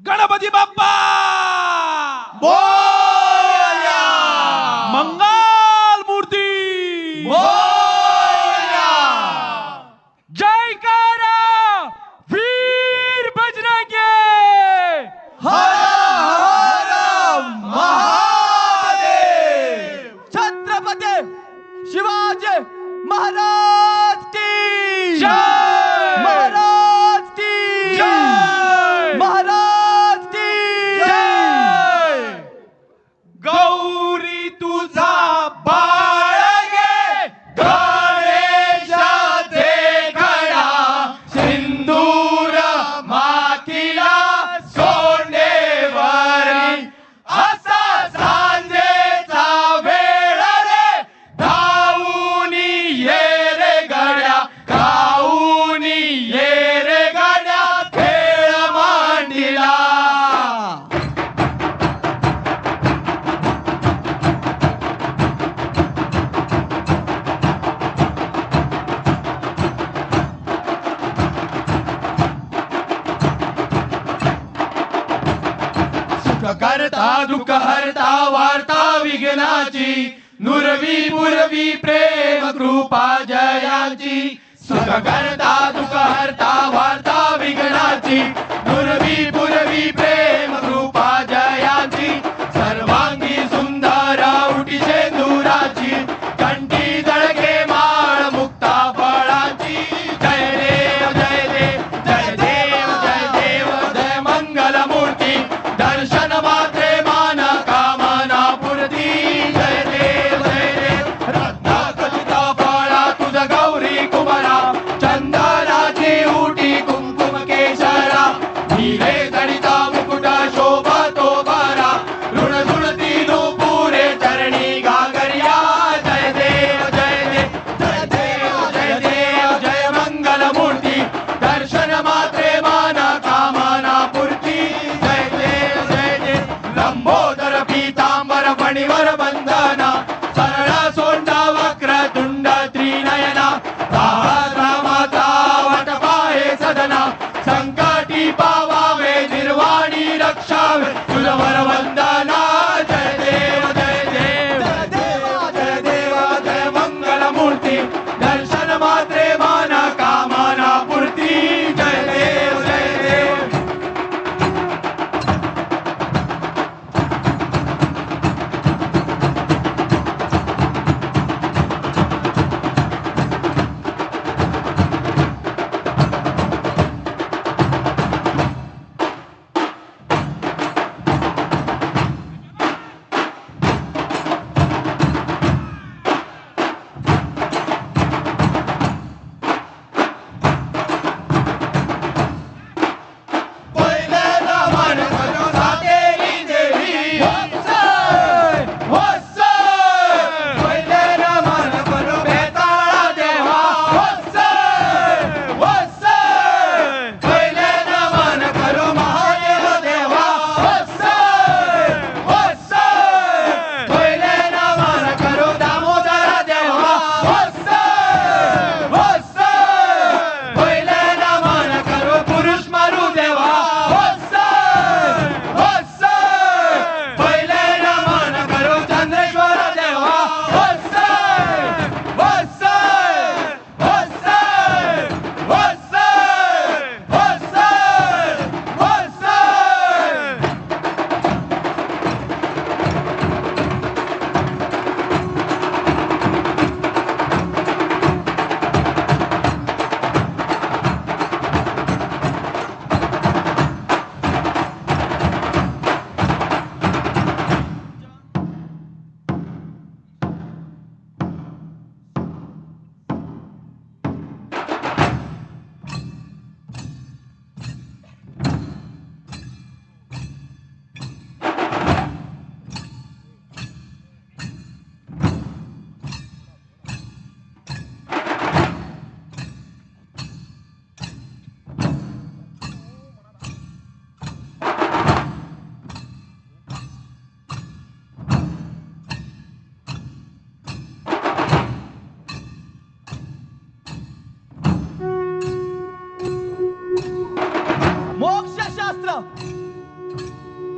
गणपती बाप्पा मोरया, मंगल मूर्ती मोरया, जयकारा वीर बजरंगी हर हर महादेव। छत्रपती शिवाजी महाराज की जय। महाराज की जय। महाराज की जय। गौरी तुझा बाळगे गणेश देखणा सिंदूर मातीला सोनेवरी असा सांजेचा वेळ रे धावून ये रे गड्या धावून ये रे गड्या खेळ मांडीला। सुख करता दुःख हरता वार्ता विघ्नाची नुरवी पुरवी प्रेम कृपा जयाची। सुख करता दुःख हरता वार्ता विघ्नाची नुरवी पुरवी प्रेम कृपा जयाची। सर्वांगी सुंदर उटी शेंदुराची कंठी जळके माळ मुक्ता फळाची। जय देव जय देव जय देव जय देव जय मंगल मूर्ती दर्शन मात्रे मान कामना पूर्ती। जय देव रत्न खचित फळा तुझ गौरी कुमारा चंदनाची उटी कुंकुम केशरा हिरे जडिता मुकुट शोभा तो बरा ऋण जुळती नुपुरे चरणी गागरिया। जय देव जय देव जय देव जय देव जय मंगल मूर्ती दर्शन मात्रे मान कामना पूर्ती। जय देव लंबोदर पीतांबर फणीवर बंधना सरळ सोंडा वक्र तुंड त्रिनयना रामाचा वटपाहे सदना संकटी पावावे निर्वाणी रक्षावे तुझवर वंदना। जय देव जय देव जय देव जय देव जय मंगल मूर्ती दर्शन मात्रे मान कामना पूर्ती। जय देव जय देव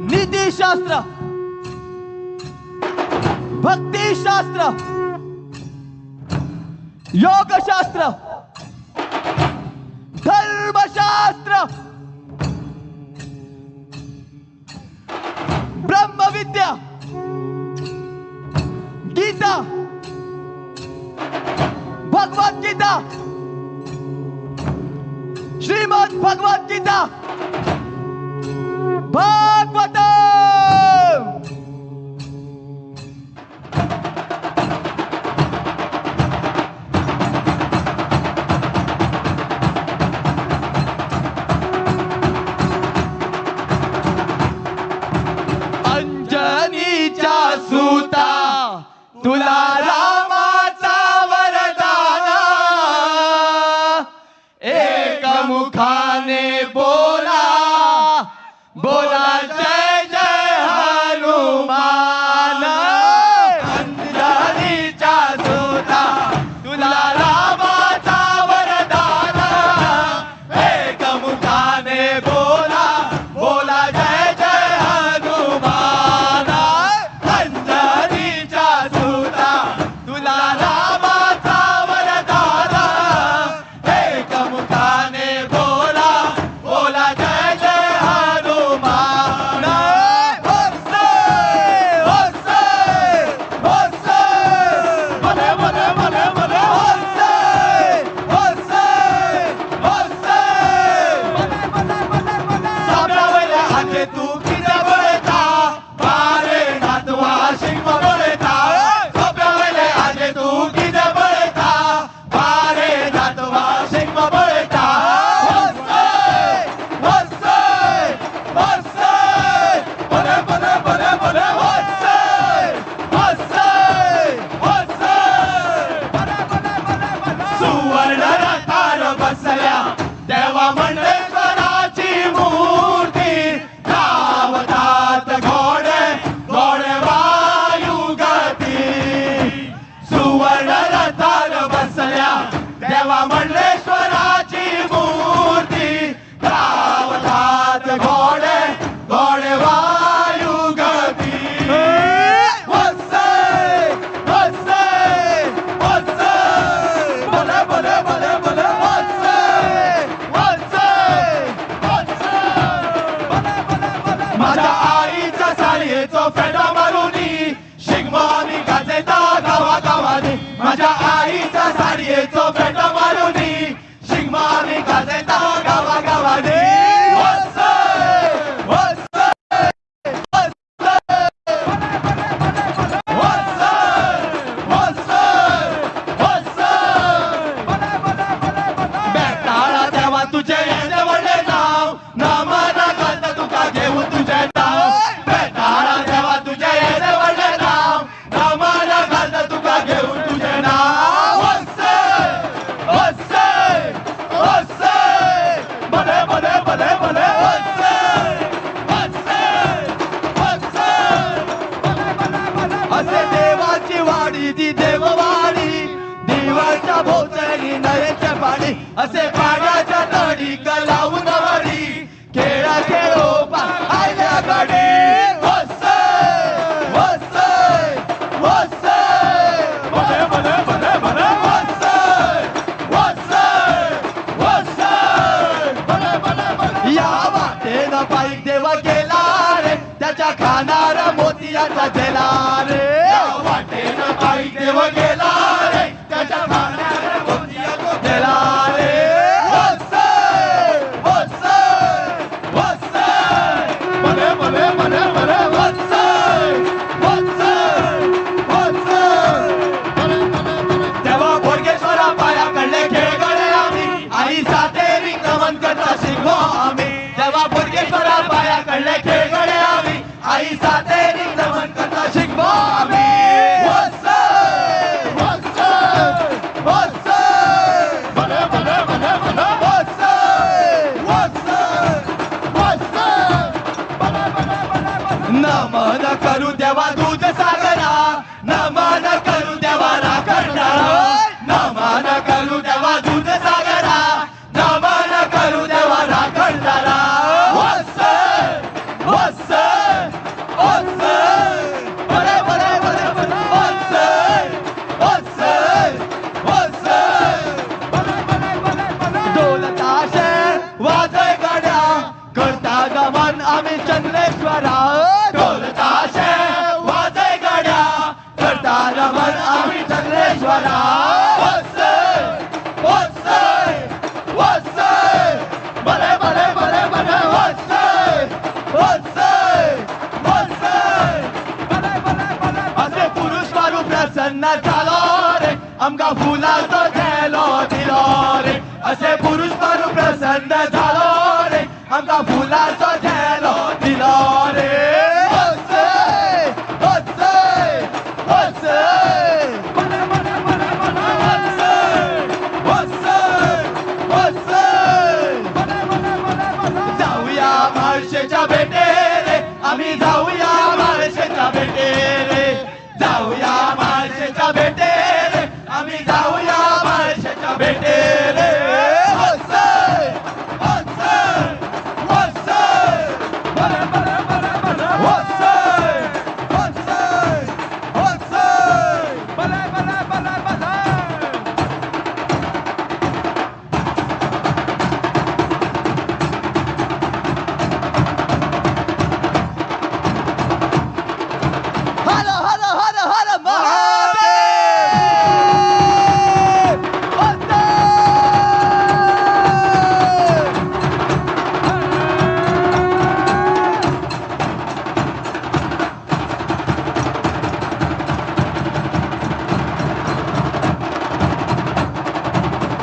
नीतिशास्त्र, भक्तिशास्त्र, योगशास्त्र, धर्मशास्त्र, ब्रह्मविद्या, गीता, भगवत गीता, श्रीमद् भगवत गीता, भागवतम। अंजनीच्या सुता तुला रामाचा वरदान, एक मुखाने बोला बोला जय जय हनुमान। अंजनीच्या सुता तुला रामाचा वरदान, एक मुखाने बोला बोला जय जय हनुमान। अंजनीच्या सुता तुला रामाचा वरदान, एक मुखाने बोला बोला जय जय हनुमान। होसे होसे होसे भले भले भले भले होसे होसे होसे भले भले भले भले साबरावल्या हाते तू किती बळता बारे नातवा शिंग बळता। साबरावल्या हाते तू किती बळता बारे नातवा शिंग बळता। होसे होसे होसे भले भले भले भले होसे होसे होसे भले भले भले भले सुवर्ण रथार बसल्या देवा मंडळेश्वराची मूर्ती, धावतात घोडे घोडे वायू गती। सुवर्ण रथार बसल्या देवा मंडळेश्वराची मूर्ती, धावतात घोडे घोडे वायू गती। होसे होसे होसे भले भले भले भले होसे होसे होसे भले भले भले। माझ्या आईच्या साडीचो फेटा मारुनी शिगमानी गाजेता गावा गावानी। माझ्या आईच्या साडीचो फेटा मारुनी शिगमानी गाजेता गावा गावानी। होसे होसे होसे भले भले भले भले होसे होसे होसे भले भले भले भले। बेटाळा देवा तुझे येणे वडले नाव, नामाना घालता तुका घेऊन तुझे नाव। बेटाळा देवा तुझे येणे वडले नाव, नामाना घालता तुका घेऊन तुझे नाव। होसे होसे होसे भले भले भले भले होसे होसे होसे भले भले भले। असे देवाची वाडी ती देववाडी, देवाच्या भोवतणी नयेचे पाणी। असे पाण्याच्या तडी लावून वडी, खेळा खेळोपा आयल्या गाडी। होसे होसे होसे भले भले भले भले होसे होसे होसे भले भले भले। या वाटेनं पायी देव गेला रे, त्याच्या खानार मोतियाचा झेला रे। या वाटेनं पायी देव गेला रे, त्याच्या खानार मोतियाचा झेला रे। होसे होसे होसे भले भले भले भले होसे होसे होसे भले भले भले। तेव्हा भोरगेश्वरा पायाकडले खेळगडे आम्ही, आई सातेरी नमन करता शिकलो आम्ही। तेव्हा भोरगेश्वरा पायाकडले खेळगडे आम्ही, आई सातेरी नमन करता शिकलो आम्ही। होसे होसे होसे भले भले भले भले होसे होसे होसे भले भले भले भले। नमन करू देवा दूध सागरा, नमन करू देवा राखणारा। नमन करू देवा दूध सागरा, नमन करू देवा राखणारा। होसे होसे रमण आम्ही चंद्रेश्वरा ढोल ताशे वाजे गड्या करता रमण आम्ही चंद्रेश्वरा भले भले भले भले असे पुरुष मारू प्रसन्न झालो रे आमका फुलाचो झेलो दिलो रे असे पुरुष मारू प्रसन्न झालो रे आमका फुलाचो झेलो दिलो रे जाऊया माळशेच्या भेटेरे आम्ही जाऊया माळशेच्या भेटेरे जाऊया माळशेच्या भेटेरे आम्ही जाऊया माळशेच्या भेटेरे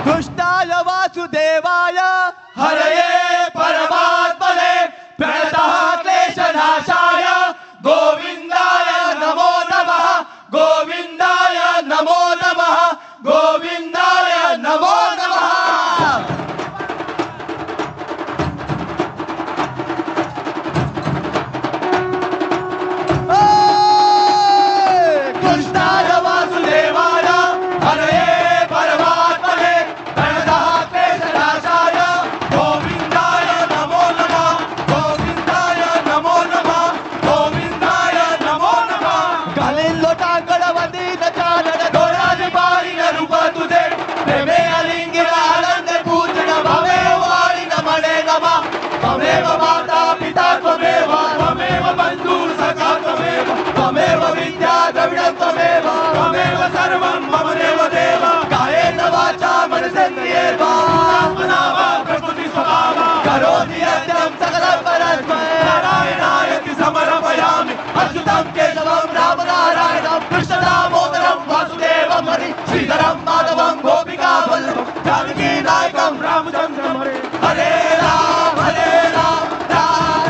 कृष्णाय वासुदेवाय हरये परमात्मने प्रणतः क्लेशनाशाय गोविंदाय नमो नमः गोविंदाय नमो नमः गोविंदाय नमो नमः कृष्णाय वासुदेवाय हरये परमात्मने प्रणतः क्लेशनाशाय गोविंदाय नमो नमः गोविंदाय नमो नमः गोविंदाय नमो नमः घालीन लोटांगण वंदीन चारण डोळ्याने बारीन रूप तुझे प्रेमे अलिंगिन आनंद पूजन भवे वाणी नमणे नमः त्वमेव माता पिता त्वमेव त्वमेव बंधु सखा त्वमेव त्वमेव विद्या द्रविणं त्वमेव त्वमेव सर्वं मम देव देव कायेन वाचा मनसेन्द्रियेर्वा आत्मना वा प्रकृति स्वभावा करोति यज्ञं सकलं परस्मै नारायणायति समर्पयामि अच्युतं केशवं रामनारायणं कृष्णदामोदरं वासुदेवं हरि श्रीधरं माधवं गोपिका वल्लभं जानकी नायकं रामचन्द्रं हरे राम राम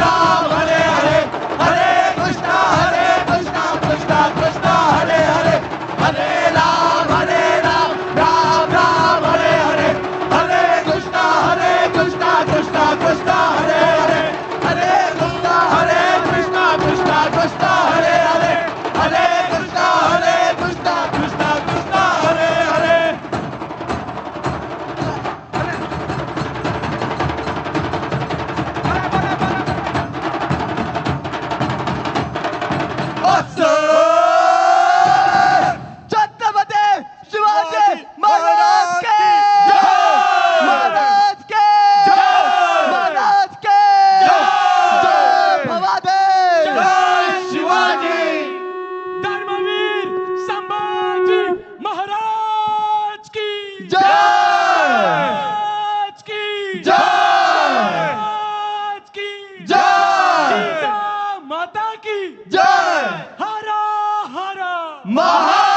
राम हरे हरे हरे कृष्णा कृष्णा कृष्णा हरे हरे हरे राम राम राम हरे हरे हरे कृष्णा कृष्णा कृष्णा हरे हरे हरे कृष्णा कृष्णा कृष्णा हरे हरे हरे कृष्णा कृष्णा कृष्णा हरे हरे छत्रपती शिवाजी महाराज के महाराज के महाराज के जय भवानी जय शिवाजी धर्मवीर संभाजी महाराज की जय महाराज की जय महाराज की जय सीता माता की जय हरा हरा महा